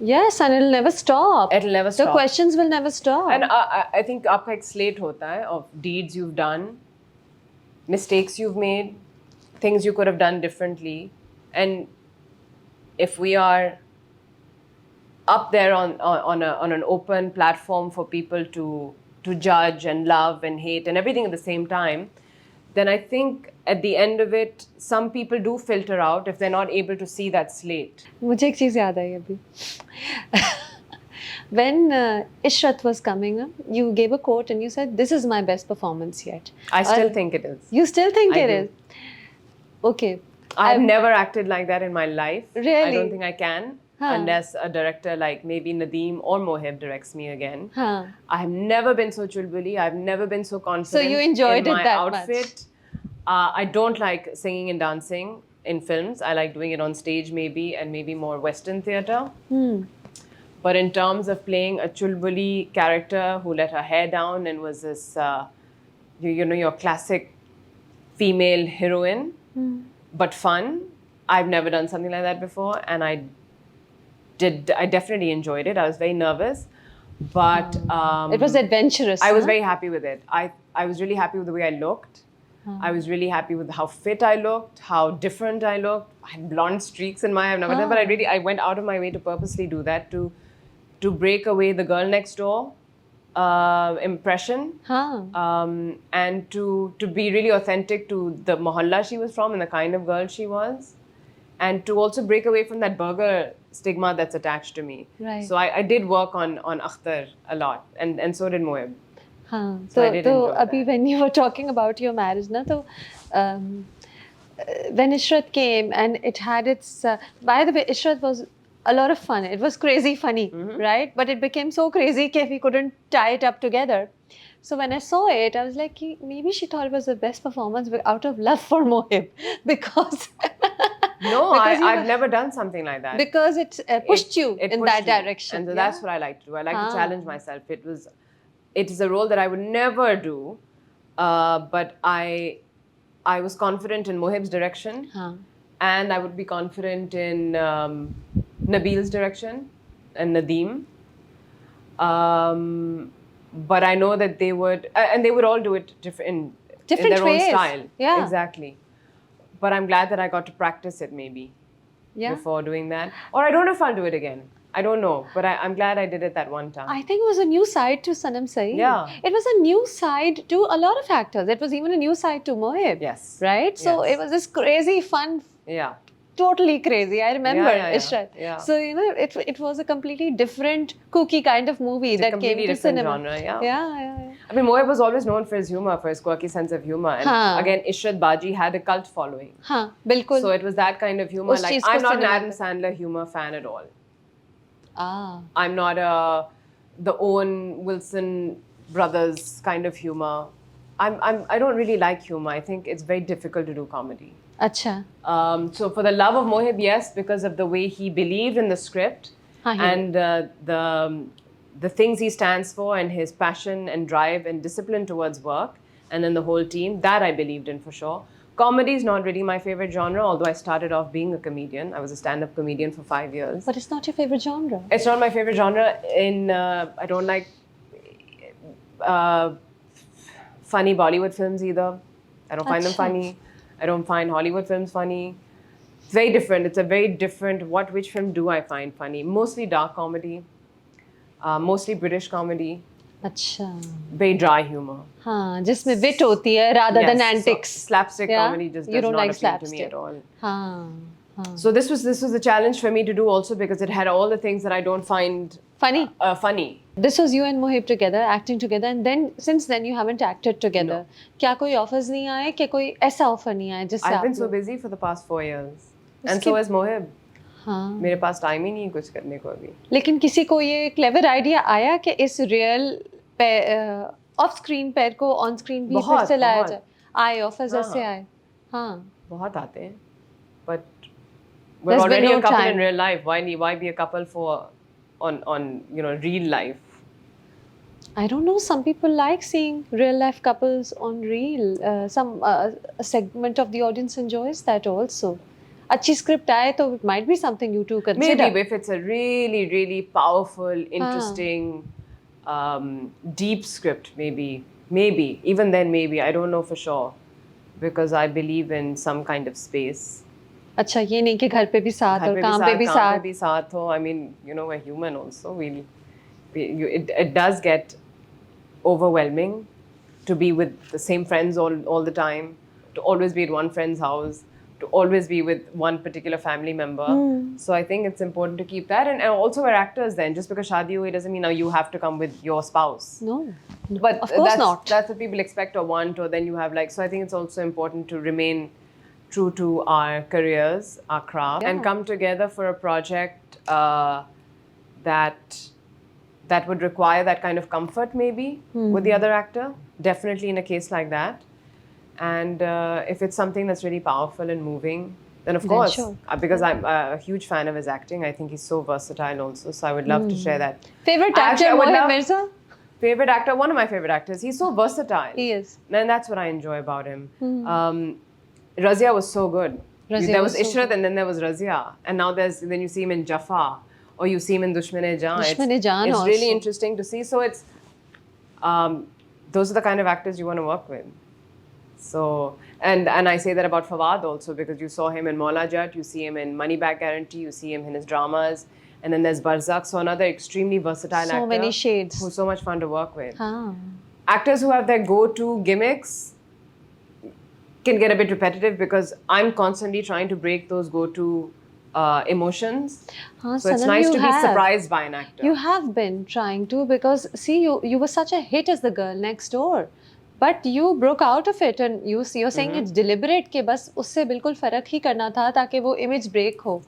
Yes, and it'll never stop. It'll never stop. The questions will never stop. And I think आपका एक slate होता है of deeds you've done, mistakes you've made, things you could have done differently. And if we are up there on an open platform for people to judge and love and hate and everything at the same time, then I think at the end of it, some people do filter out if they're not able to see that slate. मुझे एक चीज़ याद आई अभी. When Ishrat was coming up, you gave a quote and you said, "This is my best performance yet." I still think it is. You still think I it do. is? Okay. I've never acted like that in my life. Really? I don't think I can. Huh. Unless a director like maybe Nadeem or Mohib directs me again. Huh. I have never been so chulbuli. I've never been so confident. So you enjoyed in it my that outfit. I don't like singing and dancing in films. I like doing it on stage and maybe more Western theatre. But in terms of playing a chulbuli character who let her hair down and was this, you know, your classic female heroine, but fun, I've never done something like that before, and I definitely enjoyed it. I was very nervous, but It was adventurous. I was huh? very happy with it. I was really happy with the way I looked. I was really happy with how fit I looked, how different I looked. I had blonde streaks in my hair. I've never done, but I went out of my way to purposely do that to break away the girl next door impression, and to be really authentic to the mohalla she was from and the kind of girl she was. and to also break away from that burger stigma that's attached to me. Right. So I did work on Akhtar a lot, and so did Moeb. हाँ So I तो did तो enjoy अभी that. when you were talking about your marriage ना तो when Ishrat came and it had its by the way Ishrat was a lot of fun. It was crazy funny, right? But it became so crazy that we couldn't tie it up together. So when I saw it, I was like, maybe she thought it was the best performance out of love for Mohib because No, because you I've were- never done something like that. because it pushed you It in pushed that me. direction. And so yeah? that's what I like to do. I like to challenge Ah. myself. It is a role that I would never do, but I was confident in Mohib's direction, हाँ. and I would be confident in Nabil's direction and Nadeem. But I know that they would, and they would all do it in Different their ways. own style. Yeah. Exactly. But I'm glad that I got to practice it maybe Yeah. before doing that. Or I don't know if I'll do it again. I don't know. But I'm glad I did it that one time. I think it was a new side to Sanam Saeed. Yeah. It was a new side to a lot of actors. It was even a new side to Mohib. Yes. Right? So Yes. it was this crazy, fun, Yeah. totally crazy. I remember Yeah. Ishrat. Yeah. So, it was a completely different, kooky kind of movie It's a that came completely to different cinema. genre, yeah. Yeah. I mean, Mohib was always known for his humor, for his quirky sense of humor. And Huh. again, Ishrat Baji had a cult following. हाँ, बिल्कुल. So it was that kind of humor. उस Like, चीज़ को I'm not an cinema Adam पे- Sandler humor fan at all. Ah. I'm not the Owen Wilson brothers kind of humor. I don't really like humor. I think it's very difficult to do comedy. अच्छा. So for the love of Mohib, yes, because of the way he believed in the script हाँ, he and the things he stands for and his passion and drive and discipline towards work and then the whole team, that I believed in for sure. Comedy is not really my favorite genre, although I started off being a comedian. I was a stand-up comedian for 5 years. But it's not your favorite genre. It's not my favorite genre. I don't like funny Bollywood films either. I don't find them Acha. funny. I don't find Hollywood films funny. It's very different. It's a very different. Which film do I find funny? Mostly dark comedy. Mostly British comedy. अच्छा. Very dry humor. हाँ, जिसमें wit होती है rather than Yes, so antics. slapstick Yeah? comedy just You does don't not like appeal to me slapstick. at all. हाँ, हाँ. So this was a challenge for me to do also because it had all the things that I don't find Funny. funny. This was you and Mohib together, acting together, and then since then you haven't acted together. क्या कोई offers नहीं आए? क्या कोई ऐसा offer नहीं आया जिससे I've आप been so लोग- busy for the past 4 years. And उसके- so has Mohib. हाँ. मेरे पास टाइम ही नहीं है कुछ करने को अभी. लेकिन किसी को ये clever idea आया कि इस real ऑफ स्क्रीन पैर को ऑन स्क्रीन भी फिर बहुत, से लाया बहुत. जाए. आए ऑफर्स हाँ. ऐसे आए. हाँ. बहुत आते हैं. But we're There's been already no a couple time. in real life. Why be a couple for on real life? I don't know. Some people like seeing real life couples on reel. Some a segment of the audience enjoys that also. अच्छी script आए तो it might be something you two consider. Maybe if it's a really, really powerful, interesting, deep script, maybe. Even then, maybe. I don't know for sure. Because I believe in some kind of space. अच्छा ये नहीं कि घर पे भी साथ घर और पे काम पे भी काम साथ. पे भी साथ हो. I mean, we're human also. It does get overwhelming to be with the same friends all the time, to always be at one friend's house, to always be with one particular family member. So I think it's important to keep that. And also we're actors then. Just because shaadi hui doesn't mean now you have to come with your spouse. No. But Of course not. That's what people expect or want, or then you have so I think it's also important to remain true to our careers, our craft, and come together for a project that would require that kind of comfort maybe with the other actor. Definitely in a case like that. And if it's something that's really powerful and moving, then of Then course, sure. because I'm a huge fan of his acting, I think he's so versatile also. So I would love to share that. Favorite Actually, actor I would Mohib love- Mirza? Favorite actor, one of my favorite actors. He's so versatile. He is. And that's what I enjoy about him. Razia was so good. Razia there was was so Ishrat and then there was Razia. And now then you see him in Jaffa or you see him in Dushman-e-Jaan. Dushman-e-Jaan It's really also. interesting to see. So it's, those are the kind of actors you want to work with. So, and I say that about Fawad also because you saw him in Maula Jat, you see him in Money Back Guarantee, you see him in his dramas. And then there's Barzakh, so another extremely versatile actor. So many shades. Who's so much fun to work with. हाँ. Actors who have their go-to gimmicks, can get a bit repetitive because I'm constantly trying to break those go-to emotions. हाँ, So it's Sanam, nice you to be have. surprised by an actor. You have been trying to, because see, you were such a hit as the girl next door, but you broke out of it and you're saying it's deliberate कि बस उससे बिल्कुल फर्क ही करना था ताकि वो image break हो.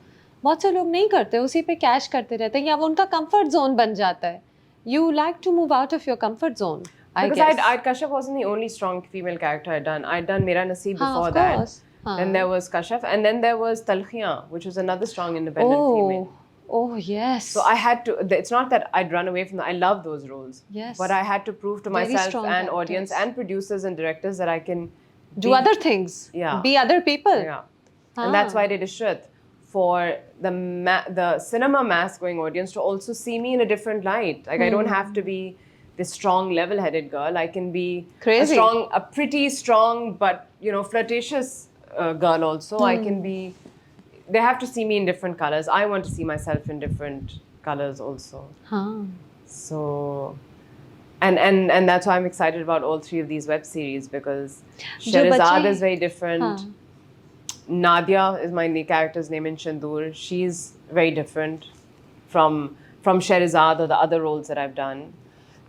बहुत से लोग नहीं करते, उसी पे कैश करते रहते हैं या वो उनका comfort zone बन जाता है. You like to move out of your comfort zone, I Because guess. Kashaf wasn't the only strong female character I'd done. I'd done Mera Naseeb हाँ, before of that. course. Then there was Kashaf, and then there was Talkhiyan, which was another strong independent female. Oh yes. So I had to. It's not that I'd run away from them. I love those roles. Yes. But I had to prove to Very myself strong and audience characters. and producers and directors that I can Do other things. Yeah. Be other people. Yeah. And that's why I did Ishrat, for the cinema mass going audience to also see me in a different light. Like I don't have to be this strong, level-headed girl. I can be Crazy. a pretty strong, but flirtatious girl also. I can be. They have to see me in different colors. I want to see myself in different colors also. हाँ. So, and that's why I'm excited about all three of these web series because Sherazad is very different. हाँ. Nadia is my character's name in Shandur. She's very different from Sherazad or the other roles that I've done.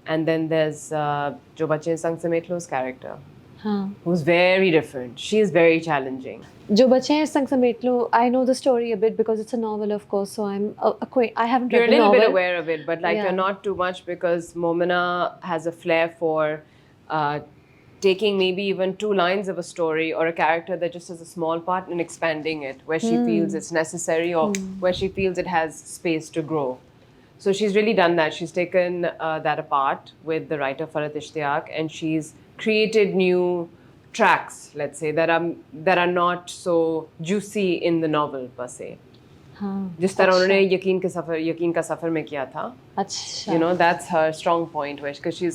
And then there's Jo Bache Sang Sametlo's character, हाँ. who's very different. She's very challenging. जो बचे हैं संग समेट लो, I know the story a bit because it's a novel, of course. So I'm I haven't You're read a the little novel. bit aware of it, but like Yeah. you're not too much because Momina has a flair for taking maybe even 2 lines of a story or a character that just has a small part and expanding it where she feels it's necessary or where she feels it has space to grow. So she's really done that. She's taken that apart with the writer Farhat Ishtiaq and she's created new tracks, let's say, that are not so juicy in the novel per se. हाँ. जिस तरह उन्होंने यकीन का सफर में किया था. अच्छा. You know, that's her strong point, because she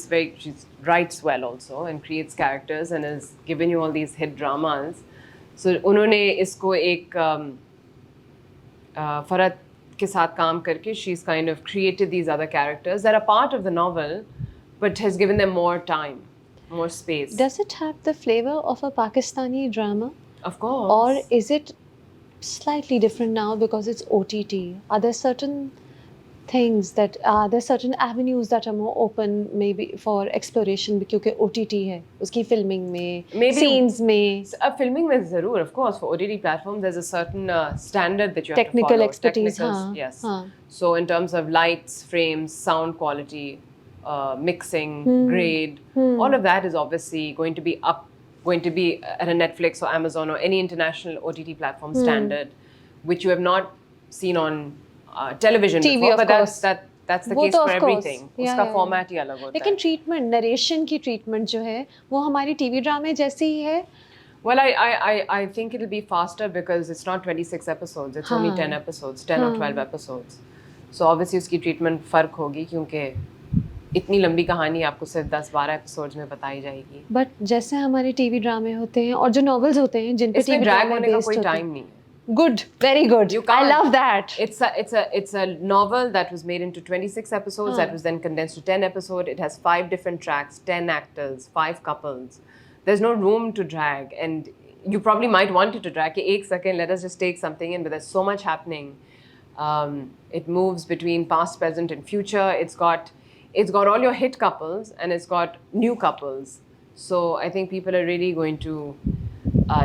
writes well also and creates characters and has given you all these hit dramas. So उन्होंने इसको एक फरहत के साथ काम करके she's kind of created these other characters that are part of the novel, but has given them more time, more space. Does it have the flavor of a Pakistani drama? Of course. Or is it slightly different now because it's OTT? Are there certain things that there's certain avenues that are more open maybe for exploration क्योंकि OTT है उसकी filming में, Maybe- scenes में, Filming में ज़रूर, of course, for OTT platforms, there's a certain standard that you have Technical to follow. expertise, Technicals, हाँ, yes. हाँ. So in terms of lights, frames, sound quality, mixing, grade, all of that is obviously going to be at a Netflix or Amazon or any international OTT platform standard, which you have not seen on television TV, before, of but course. that's the वो case तो for of course. everything. Yeah, उसका yeah, format ही अलग होता है. लेकिन treatment, narration की treatment जो है वो हमारी TV ड्रामे जैसी ही है. Well, I think it'll be faster because it's not 26 episodes. It's only 10 episodes, 10 or 12 episodes. So obviously उसकी treatment फर्क होगी क्योंकि इतनी लंबी कहानी आपको सिर्फ 10-12 episodes में बताई जाएगी. But जैसे हमारे TV ड्रामे होते हैं और जो novels होते हैं जिन पे इसमें TV drag ड्रामे होने का based कोई होते हैं. time नहीं है. Good, very good. You I can't. love that. It's a novel that was made into 26 episodes that was then condensed to 10 episodes. It has 5 different tracks, 10 actors, 5 couples. There's no room to drag, and you probably might want it to drag. Ek second, let us just take something in, but there's so much happening. It moves between past, present, and future. It's got all your hit couples and it's got new couples. So I think people are really going to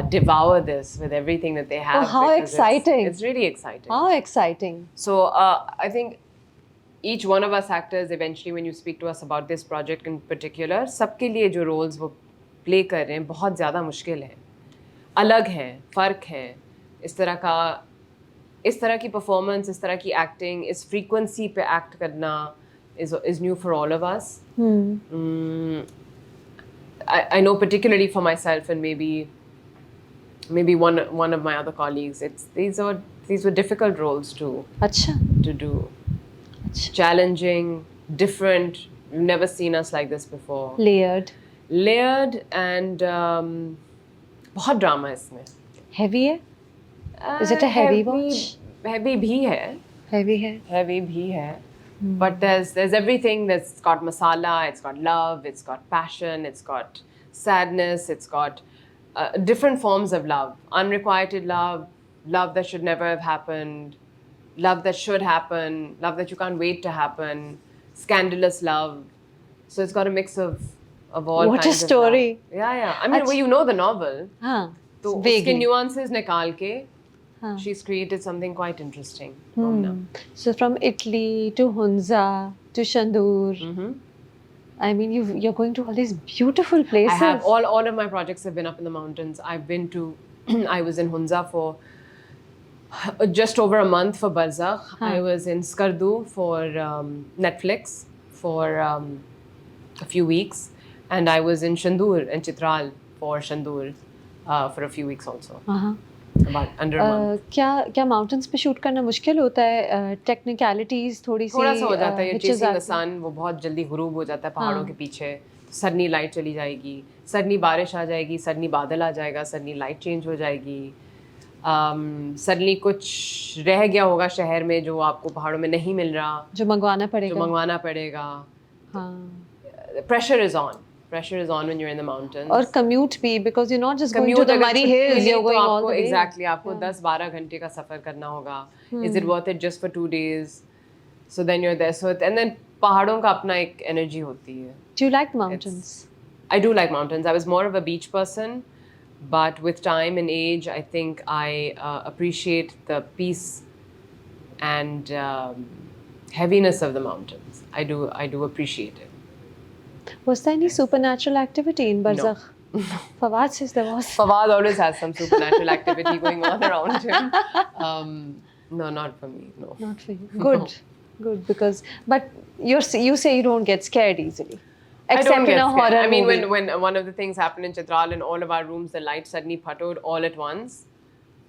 devour this with everything that they have. Oh, how because exciting. It's really exciting. How exciting. So I think each one of us actors, eventually when you speak to us about this project in particular, सबके लिए जो roles वो play कर रहे हैं बहुत ज़्यादा मुश्किल है, अलग है, फ़र्क है, इस तरह की performance, इस तरह की acting, इस frequency पे act करना is new for all of us. I know particularly for myself and maybe one of my other colleagues, these were difficult roles to अच्छा. do. Challenging, different. You've never seen us like this before. Layered. And बहुत drama है इसमें. Heavy है? Is it a heavy watch? Heavy भी है. Heavy है. Heavy भी है. But there's everything that's got masala, it's got love, it's got passion, it's got sadness, it's got different forms of love: unrequited love, love that should never have happened, love that should happen, love that you can't wait to happen, scandalous love. So it's got a mix of all What a kinds of story. love. Yeah. I mean, well, you know the novel. हाँ, तो उसके vaguely. nuances निकाल के हाँ. she's created something quite interesting. from now. So from Italy to Hunza to Shandur. I mean, you're going to all these beautiful places. I have all of my projects have been up in the mountains. I've been to I was in Hunza for just over a month for Barzakh. I was in Skardu for Netflix for a few weeks, and I was in Shandur and Chitral for Shandur for a few weeks also. About under a month. क्या mountains पे shoot करना मुश्किल होता है? Technicalities थोड़ी सी थोड़ा सा हो जाता है, hitches चेसिंग द आती हैं। सन, वो बहुत जल्दी गुरूब हो जाता है पहाड़ों के पीछे, सडनली लाइट चली जाएगी, सडनली बारिश आ जाएगी, सडनली बादल आ जाएगा, सडनली लाइट चेंज हो जाएगी, सडनली कुछ रह गया होगा शहर में जो आपको पहाड़ों में नहीं मिल रहा, जो मंगवाना जो पड़ेगा। मंगवाना पड़ेगा. हाँ। Pressure is on. Pressure is on when you're in the mountains. और कम्यूट भी, because you're not just going to Commute the अगर Murray कुछ Hills, भी नहीं you're तो going all आपको the way. exactly आपको 10-12 घंटे का सफर करना होगा. Is it worth it just for 2 days? So then you're there. So and then पहाड़ों का अपना एक energy होती है. Do you like mountains? I do like mountains. I was more of a beach person, but with time and age, I think I appreciate the peace and heaviness of the mountains. I do appreciate it. Was there any supernatural activity in Barzakh? Fawad says there was. Fawad always has some supernatural activity going on around him. No, not for me. No. Not for you. Good, good, because but you say you don't get scared easily, I don't except get in a scared. horror I mean, movie. when one of the things happened in Chitral, in all of our rooms, the lights suddenly puttered all at once.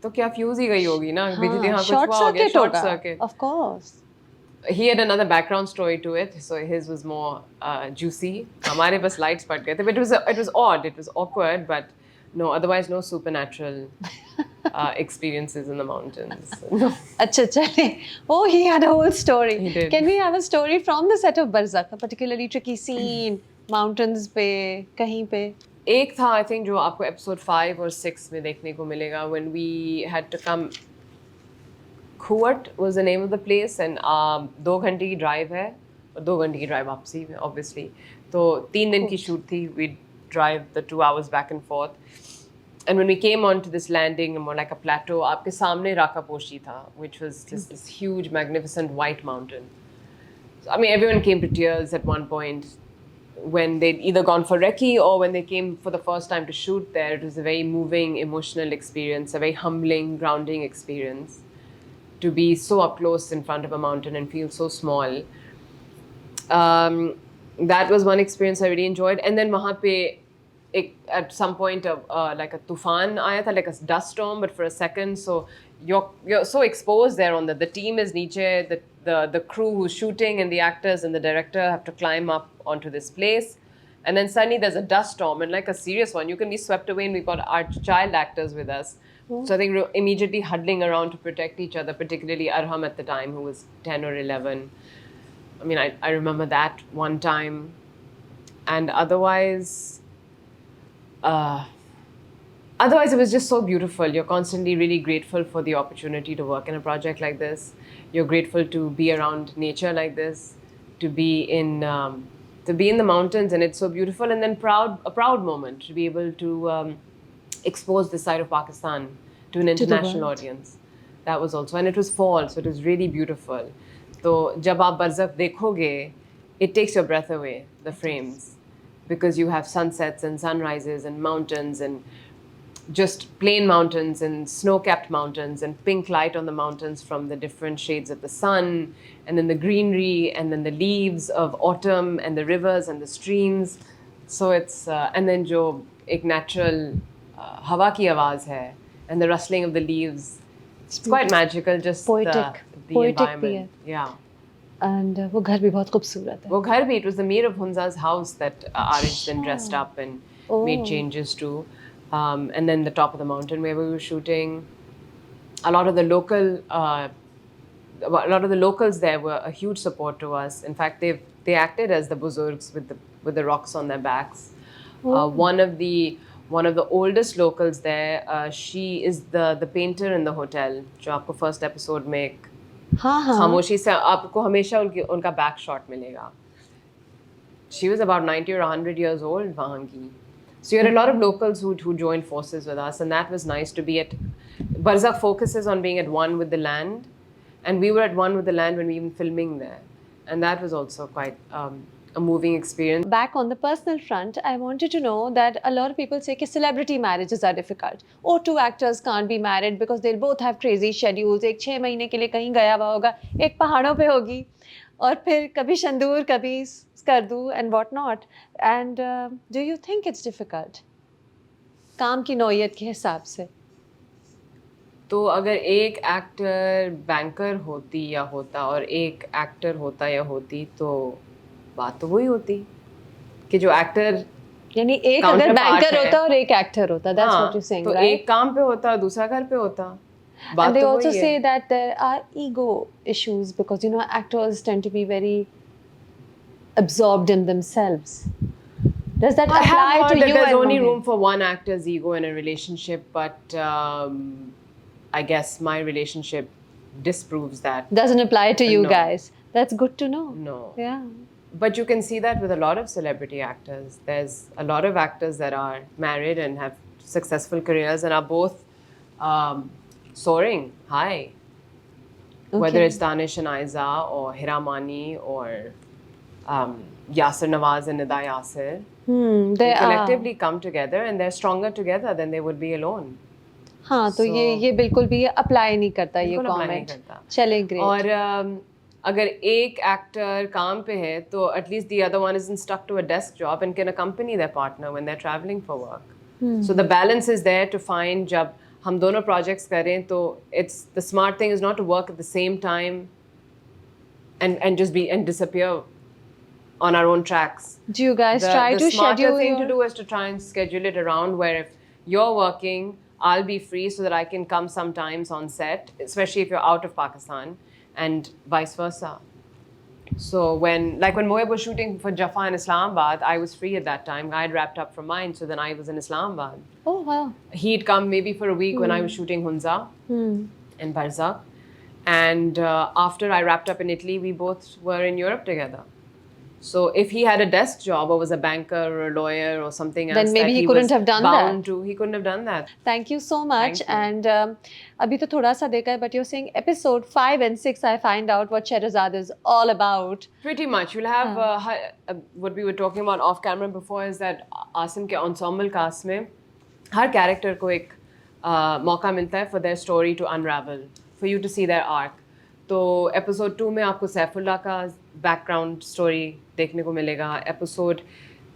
तो क्या fuse ही गई होगी ना? बिजली हाँ कुछ short हुआ होगा, circuit short होगा. circuit. Of course. He had another background story to it, so his was more juicy. हमारे बस lights पट गए थे, but it was odd, it was awkward, but no, otherwise no supernatural experiences in the mountains. No. अच्छा चले. Oh, he had a whole story. He did. Can we have a story from the set of Barzakh, a particularly tricky scene, mountains पे, कहीं पे? एक था, I think, जो आपको episode 5 or 6 में देखने को मिलेगा, when we had to come. Khuat was the name of the place, and 2 घंटे की drive है, और 2 घंटे की drive वापसी में, obviously. तो 3 दिन की shoot थी. We'd drive the 2 hours back and forth. And when we came onto this landing, more like a plateau, आपके सामने Rakaposhi था, which was just this huge, magnificent white mountain. So, I mean, everyone came to tears at one point when they'd either gone for recce or when they came for the first time to shoot there. It was a very moving, emotional experience, a very humbling, grounding experience to be so up close in front of a mountain and feel so small. That was one experience I really enjoyed. And then वहाँ पे at some point like a tufan आया था, like a dust storm, but for a second, so you're so exposed there. On the team is niche, the crew who's shooting and the actors and the director have to climb up onto this place, and then suddenly there's a dust storm, and like a serious one, you can be swept away, and we've got our child actors with us. So I think we're immediately huddling around to protect each other, particularly Arham at the time, who was 10 or 11. I mean, I remember that one time. And otherwise, it was just so beautiful. You're constantly really grateful for the opportunity to work in a project like this. You're grateful to be around nature like this, to be in the mountains, and it's so beautiful. And then a proud moment to be able to expose this side of Pakistan to an international audience. That was also, and it was fall, so it was really beautiful. So, जब आप बरज़ख देखोगे, it takes your breath away, the frames, because you have sunsets and sunrises and mountains and just plain mountains and snow-capped mountains and pink light on the mountains from the different shades of the sun, and then the greenery, and then the leaves of autumn, and the rivers and the streams. So it's and then जो एक natural हवा की आवाज़ है, and the rustling of the leaves. It's quite magical, just Poetic. the Poetic environment. भी है. Yeah. And वो घर भी बहुत खूबसूरत है. वो घर भी, it was the mayor of Hunza's house that Arij then dressed up and made changes to. And then the top of the mountain where we were shooting. A lot of the locals there were a huge support to us. In fact, they acted as the buzurgs with the rocks on their backs. One one of the oldest locals there. She is the painter in the hotel, जो आपको first episode में एक हाँ हाँ खामोशी से आपको हमेशा उनका back shot मिलेगा. She was about 90 or 100 years old, Vahangi. So you had a lot of locals who joined forces with us, and that was nice to be at. Barzakh focuses on being at one with the land, and we were at one with the land when we were filming there, and that was also quite a moving experience. Back on the personal front, I wanted to know that a lot of people say that celebrity marriages are difficult. Or two actors can't be married because they'll both have crazy schedules. एक 6 महीने के लिए कहीं गया हुआ होगा, एक पहाड़ों पे होगी, और फिर कभी शंदूर, कभी Skardu and what not. And do you think it's difficult? काम की नौयत के हिसाब से. तो अगर एक एक्टर बैंकर होती या होता और एक एक्टर होता या होती तो बात तो वही होती कि जो एक्टर यानी एक अगर बैंकर होता और एक एक्टर होता, that's what you're saying, तो right? एक काम पे होता दूसरा घर पे होता. And they also say that there are ego issues because actors tend to be very absorbed in themselves. Does that I have apply heard to that you? there's and only Mohit? room for one actor's ego in a relationship, but I guess my relationship disproves that. Doesn't apply to you No. guys. That's good to know. No. Yeah. But you can see that with a lot of celebrity actors. There's a lot of actors that are married and have successful careers and are both soaring high. Whether it's Danish and Aiza or Hiramani or Yasir Nawaz and Nida Yasir. They collectively come together and they're stronger together than they would be alone. हाँ तो ये बिल्कुल भी apply नहीं करता ये बिल्कुल apply नहीं कमेंट. करता. चलें ग्रेट. और अगर एक एक्टर काम पे है तो at least the other one isn't stuck to a desk job and can accompany their partner when they're traveling for work. So the balance is there to find. जब हम दोनों projects करें तो it's the smart thing is not to work at the same time and just be and disappear on our own tracks. Do you guys try to the smarter schedule thing your... to do is to try and schedule it around where if you're working, I'll be free so that I can come sometimes on set, especially if you're out of Pakistan, and vice versa. So when Mohib was shooting for Jaffa in Islamabad, I was free at that time. I had wrapped up from mine, so then I was in Islamabad. Oh wow. He'd come maybe for a week when I was shooting Hunza in Barzakh. And after I wrapped up in Italy, we both were in Europe together. So if he had a desk job or was a banker or a lawyer or something else, then maybe he couldn't have done that. He couldn't have done that. Thank you so much. Thank you. And अभी तो थोड़ा सा देखा है, but you're saying episode 5 and 6 I find out what Sherazad is all about. Pretty much. You'll have what we were talking about off camera before is that Asim के ensemble cast में हर character को एक मौका मिलता है for their story to unravel, for you to see their arc. तो episode 2 में आपको सैफुल्लाह का बैकग्राउंड स्टोरी देखने को मिलेगा. एपिसोड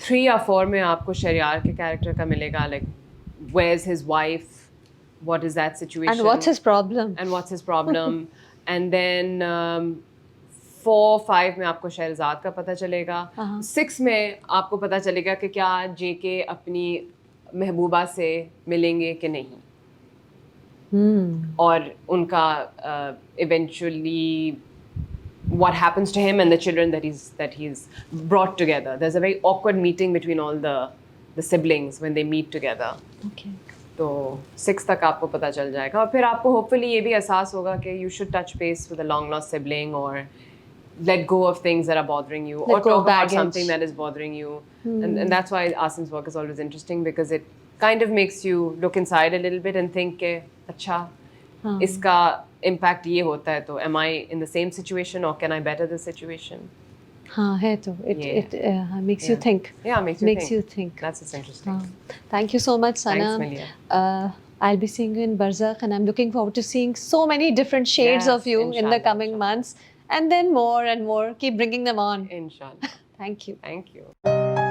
3 या 4 में आपको शरियार के कैरेक्टर का मिलेगा, like where is his wife, what is that situation And what's his problem? And then 4-5 में आपको शहरजाद का पता चलेगा. 6 में आपको पता चलेगा कि क्या जेके अपनी महबूबा से मिलेंगे कि नहीं. और उनका eventually what happens to him and the children that he's brought together. There's a very awkward meeting between all the siblings when they meet together. Okay. तो 6 तक आपको पता चल जाएगा और फिर आपको hopefully ये भी एहसास होगा कि you should touch base with a long lost sibling or let go of things that are bothering you or talk about something that is bothering you. And that's why Asim's work is always interesting because it kind of makes you look inside a little bit and think के अच्छा इसका impact ये होता है तो am I in the same situation or can I better the situation? हाँ है तो it makes you think. Yeah, makes you think. That's what's interesting. Thank you so much, Sana. Thanks, Malia. I'll be seeing you in Barzakh and I'm looking forward to seeing so many different shades of you in the coming months and then more and more. Keep bringing them on. Inshallah. Thank you. Thank you.